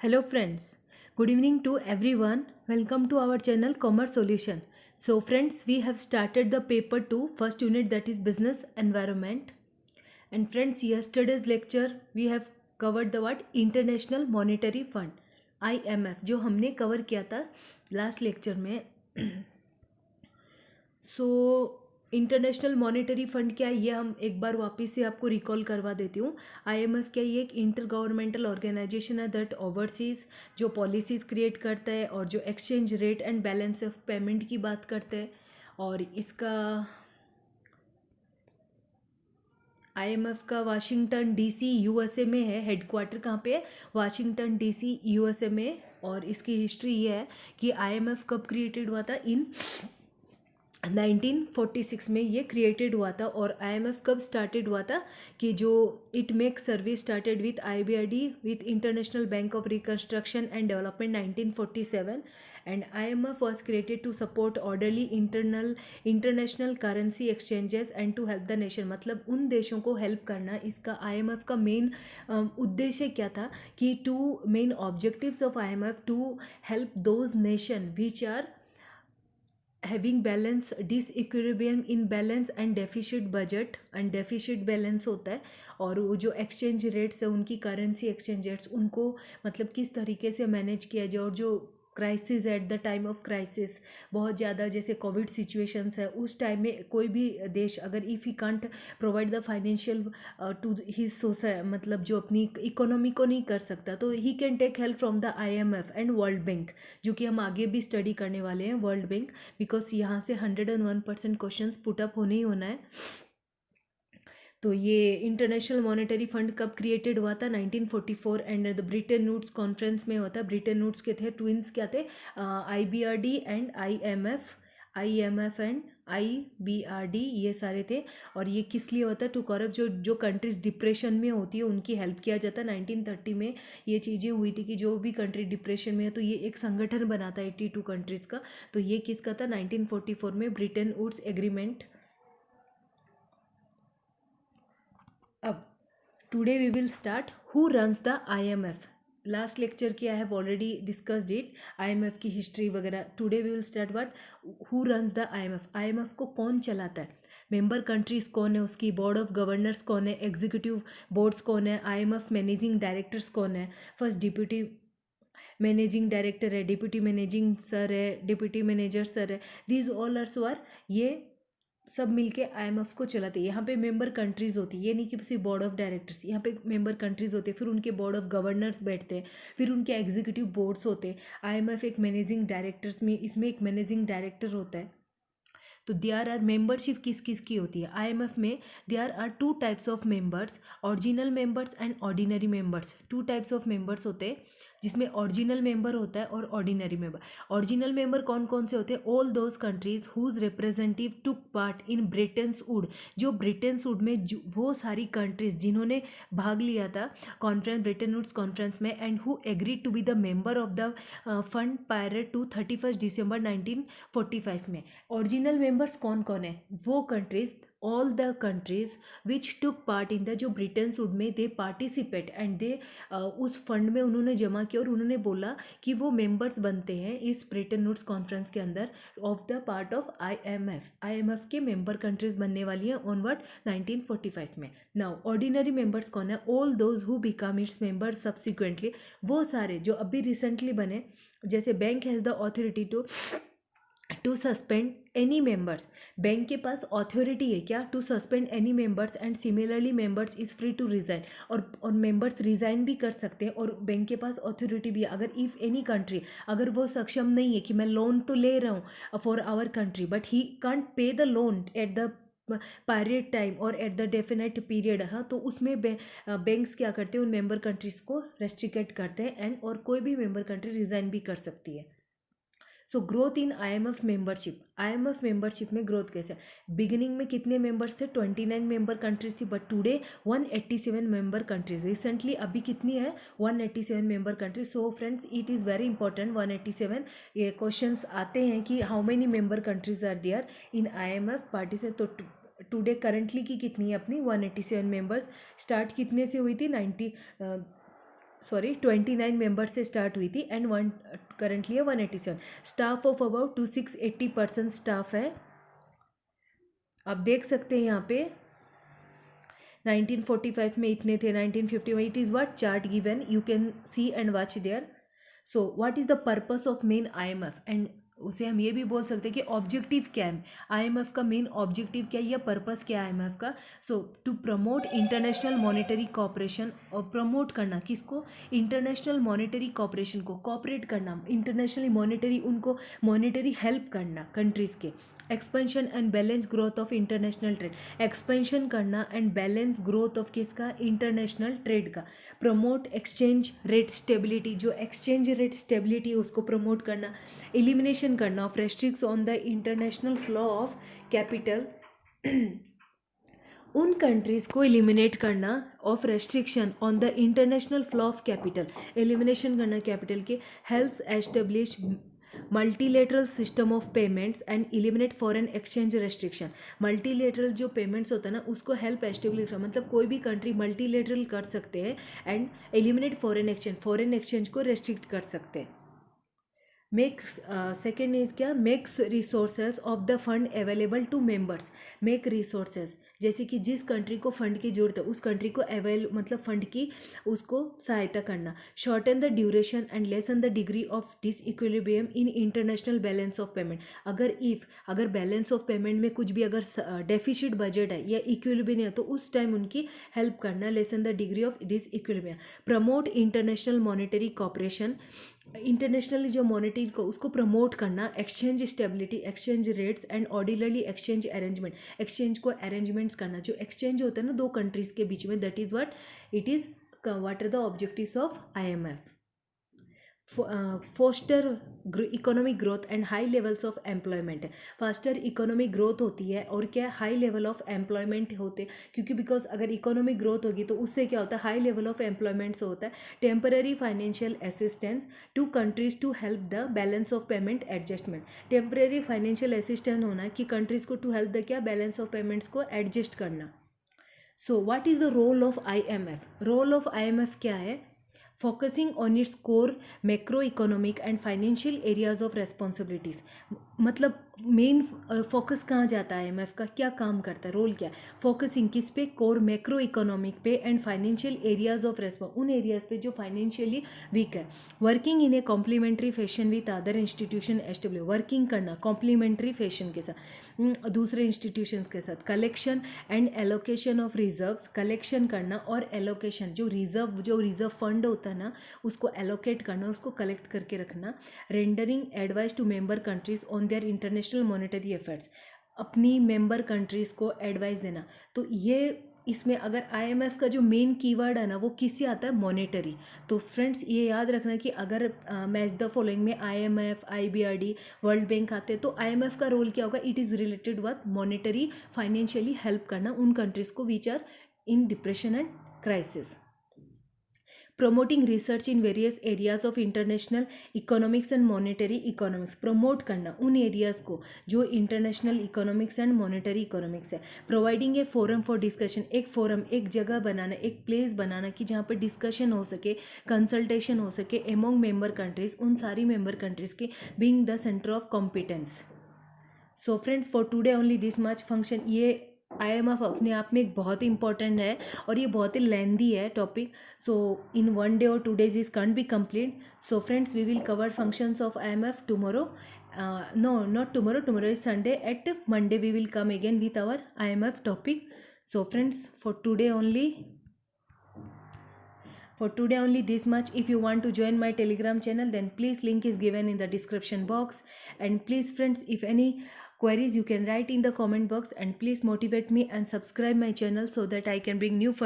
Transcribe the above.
Hello friends, good evening to everyone. Welcome to our channel Commerce Solution. So friends, we have started the paper 2 first unit, that is business environment. And friends, yesterday's lecture we have covered the what International Monetary Fund IMF जो हमने cover किया था last lecture में. So international monetary fund क्या है ये हम एक बार वापस से आपको रिकॉल करवा देती हूँ. आईएमएफ क्या, ये एक इंटर गवर्नमेंटल ऑर्गेनाइजेशन है दैट ओवरसीज जो पॉलिसीज़ क्रिएट करता है और जो exchange rate and balance of payment की बात करते हैं. और इसका आईएमएफ का वाशिंगटन डीसी यूएसए में है. हेडक्वार्टर कहाँ पे है? वाशिंगटन डीसी यूएसए में. और इसकी हिस्ट्री ये है कि आईएमएफ कब क्रिएटेड हुआ था. इन 1946 में ये क्रिएटेड हुआ था. और आईएमएफ कब स्टार्टेड हुआ था कि जो it make service started with IBRD with international bank of reconstruction and development 1947. And IMF was created to support orderly international currency exchanges and to help the nation. मतलब उन देशों को हेल्प करना इसका आईएमएफ का मेन उद्देश्य क्या था कि two main objectives of IMF to help those nation which are having balance disequilibrium in balance and deficit budget. And deficit balance होता है और वो जो एक्सचेंज रेट्स है उनकी करेंसी एक्सचेंज रेट्स उनको मतलब किस तरीके से मैनेज किया जाए. और जो crisis at the time of crisis बहुत ज़्यादा जैसे कोविड सिचुएशंस है उस टाइम में कोई भी देश अगर if he can't provide the financial to his society मतलब जो अपनी इकोनॉमी को नहीं कर सकता तो he can take help from the IMF and world bank, जो कि हम आगे भी स्टडी करने वाले हैं वर्ल्ड बैंक, बिकॉज यहाँ से 101% क्वेश्चन पुटअप होने ही होना है. तो ये इंटरनेशनल मॉनेटरी फंड कब क्रिएटेड हुआ था? 1944. And the Bretton Woods conference में हुआ था. ब्रिटेन वुड्स के थे ट्विंस क्या थे? IBRD and IMF and IBRD ये सारे थे. और ये किस लिए होता है? टू करब जो कंट्रीज डिप्रेशन में होती है उनकी हेल्प किया जाता है. 1930 में ये चीज़ें हुई थी कि जो भी कंट्री डिप्रेशन में है तो ये एक संगठन बनाता है 82 कंट्रीज़ का. तो ये किसका था? 1944 में ब्रिटेन वुड्स एग्रीमेंट. अब today we will start who runs the IMF. Last lecture किया है ऑलरेडी डिस्कस्ड इट, आईएमएफ की हिस्ट्री वगैरह. Today we will start what who runs the IMF. IMF को कौन चलाता है? मेंबर कंट्रीज कौन है, उसकी बोर्ड ऑफ गवर्नर्स कौन है, एग्जीक्यूटिव बोर्ड्स कौन है, आईएमएफ मैनेजिंग डायरेक्टर्स कौन है. फर्स्ट डिप्यूटी मैनेजिंग डायरेक्टर है, डिप्यूटी मैनेजिंग सर है, डिप्यूटी मैनेजर सर है. दीज ऑल आर ये सब मिलके आईएमएफ को चलाते हैं. यहाँ पे मेंबर कंट्रीज़ होती है, ये नहीं कि सिर्फ बोर्ड ऑफ डायरेक्टर्स. यहाँ पे मेंबर कंट्रीज़ होते हैं, फिर उनके बोर्ड ऑफ गवर्नर्स बैठते हैं, फिर उनके एग्जीक्यूटिव बोर्ड्स होते हैं. आईएमएफ एक मैनेजिंग डायरेक्टर्स में इसमें एक मैनेजिंग डायरेक्टर होता है. तो देयर आर मेंबरशिप किस किस की होती है आईएमएफ में? There are 2 types of members, original members and ordinary members. 2 types of members होते हैं जिसमें ओरिजिनल मेंबर होता है और ऑर्डिनरी मेंबर. ओरिजिनल मेंबर कौन कौन से होते हैं? All those countries whose representative took part in Brettons Wood. जो ब्रिटेन्स वुड में वो सारी कंट्रीज जिन्होंने भाग लिया था कॉन्फ्रेंस ब्रिटेन वुड्स कॉन्फ्रेंस में and who agreed to be the member of the fund prior to 31 December 1945 में. ओरिजिनल मेंबर्स कौन कौन है? वो countries, all the countries which took part in the जो ब्रिटेन वुड में दे पार्टिसिपेट एंड दे उस fund में उन्होंने जमा किया और उन्होंने बोला कि वो मेंबर्स बनते हैं इस ब्रिटेन वुड्स कॉन्फ्रेंस के अंदर of the part of IMF. IMF के मेंबर कंट्रीज बनने वाली हैं ऑनवर्ड 1945 में. नाउ ऑर्डिनरी मेंबर्स कौन है? All those who become its members subsequently. वो सारे जो अभी रिसेंटली बने, जैसे bank has the authority to suspend any members. Bank के पास अथॉरिटी है क्या? To suspend any members and similarly members is free to resign. और मेंबर्स रिज़ाइन भी कर सकते हैं और बैंक के पास अथॉरिटी भी है. अगर इफ़ एनी कंट्री अगर वो सक्षम नहीं है कि मैं लोन तो ले रहा हूँ for our country but he can't pay the loan at the period time और एट द डेफिनेट पीरियड, हाँ, तो उसमें बैंक्स क्या करते हैं? उन मेंबर कंट्रीज़ को रेस्ट्रिकेट करते हैं एंड और कोई भी मेंबर कंट्री रिज़ाइन भी कर सकती है. So growth in IMF membership. IMF membership में ग्रोथ कैसे? बिगिनिंग में कितने मेंबर्स थे? 29 मेंबर कंट्रीज थी but today 187 member countries. Recently अभी कितनी है? 187 member countries. So friends it is very important 187. ये क्वेश्चंस आते हैं कि how many member countries are there in IMF participate. तो टुडे करंटली की कितनी है अपनी? 187 मेंबर्स. स्टार्ट कितने से हुई थी? 29 मेंबर से स्टार्ट हुई थी एंड करंटली है 187. Staff of about 2680 person staff है. आप देख सकते हैं यहाँ पे 1945 में इतने थे, 1950 में. It is what chart given, you can see and watch there. So what is the purpose of main IMF, and उसे हम ये भी बोल सकते हैं कि ऑब्जेक्टिव क्या है IMF का, मेन ऑब्जेक्टिव क्या है या पर्पस क्या है IMF का. So to promote international monetary cooperation, और प्रमोट करना किसको, इंटरनेशनल मॉनेटरी कॉपरेशन को, कॉपरेट करना इंटरनेशनली मॉनेटरी, उनको मॉनेटरी हेल्प करना कंट्रीज़ के. Expansion and balance growth of international trade, expansion करना एंड बैलेंस ग्रोथ ऑफ किसका, इंटरनेशनल ट्रेड का. प्रमोट एक्सचेंज रेट स्टेबिलिटी, जो एक्सचेंज रेट स्टेबिलिटी है उसको प्रमोट करना. एलिमिनेशन करना of restricts on the international flow of capital, उन countries को एलिमिनेट करना of restriction on the international flow of capital, elimination करना कैपिटल के. Helps establish multilateral system of payments and eliminate foreign exchange restriction. Multilateral जो payments होता है ना उसको हेल्प एस्टेब्लिश, मतलब कोई भी कंट्री मल्टीलेटरल कर सकते हैं and eliminate foreign exchange, foreign exchange को रेस्ट्रिक्ट कर सकते हैं. मेक सेकेंड इज क्या, makes resources of the fund available to members. Make resources, जैसे कि जिस कंट्री को फंड की जरूरत है उस कंट्री को मतलब फंड की उसको सहायता करना. Shorten the duration and lesson the degree of disequilibrium in international balance of payment. अगर बैलेंस ऑफ पेमेंट में कुछ भी अगर डेफिसिट बजट है या इक्विलिब्रियम है तो उस टाइम उनकी हेल्प करना. Lessen the degree of disequilibrium. Promote international monetary cooperation, internationally जो मॉनेटरी को उसको प्रमोट करना. Exchange stability, exchange rates and ordinary exchange arrangement, exchange को अरेंजमेंट्स करना. जो एक्सचेंज होता है ना दो कंट्रीज़ के बीच में, that is what it is, what are the objectives of IMF. Foster economic growth and high levels of employment. Faster economic growth होती है और क्या, हाई लेवल ऑफ एम्प्लॉयमेंट होते, क्योंकि बिकॉज अगर इकोनॉमिक ग्रोथ होगी तो उससे क्या होता है, हाई लेवल ऑफ एम्प्लॉयमेंट से होता है. Temporary financial assistance to countries to help the balance of payment adjustment. Temporary financial assistance होना कि कंट्रीज को टू हेल्प द क्या, बैलेंस ऑफ पेमेंट्स को एडजस्ट करना. So what is the role of IMF. Role of IMF क्या है, focusing on its core macro economic and financial areas of responsibilities. मतलब main focus कहाँ जाता है IMF का, क्या काम करता है, रोल क्या है. फोकसिंग किस पे, कोर मैक्रो इकोनॉमिक पे and financial areas of response, उन एरियाज पे जो फाइनेंशियली वीक है. Working in a complementary fashion with other institution establish, working करना कॉम्प्लीमेंट्री फैशन के साथ दूसरे इंस्टीट्यूशंस के साथ. Collection and allocation of reserves, collection करना और एलोकेशन, जो रिजर्व फंड होता है ना उसको एलोकेट करना, उसको कलेक्ट करके रखना. Rendering advice to member countries on their international monetary efforts, अपनी मेंबर कंट्रीज़ को एडवाइस देना. तो ये इसमें अगर IMF का जो मेन कीवर्ड है ना वो किससे आता है, मॉनेटरी. तो फ्रेंड्स ये याद रखना कि अगर मैच द फॉलोइंग में IMF, IBRD, वर्ल्ड बैंक आते हैं तो IMF का रोल क्या होगा, it is related with monetary, financially help करना उन कंट्रीज़ को which are in depression and crisis. Promoting research in various areas of international economics and monetary economics, promote करना उन एरियाज़ को जो international economics and monetary economics है. Providing a forum for discussion, एक forum, एक जगह बनाना, एक प्लेस बनाना कि जहाँ पर डिस्कशन हो सके, कंसल्टेशन हो सके एमोंग मेंबर कंट्रीज़, उन सारी मेंबर कंट्रीज़ के, being the centre of competence. So friends for today only this much function. ये IMF अपने आप में एक बहुत ही इंपॉर्टेंट है और ये बहुत ही लेंदी है topic. So in 1 day or 2 days is can't be complete. So friends, we will cover functions of IMF tomorrow. No, not tomorrow. Tomorrow is Sunday. At Monday we will come again with our IMF topic. So friends, for today only this much. If you want to join my Telegram channel, then please link is given in the description box. And please friends, if any queries you can write in the comment box, and please motivate me and subscribe my channel so that I can bring new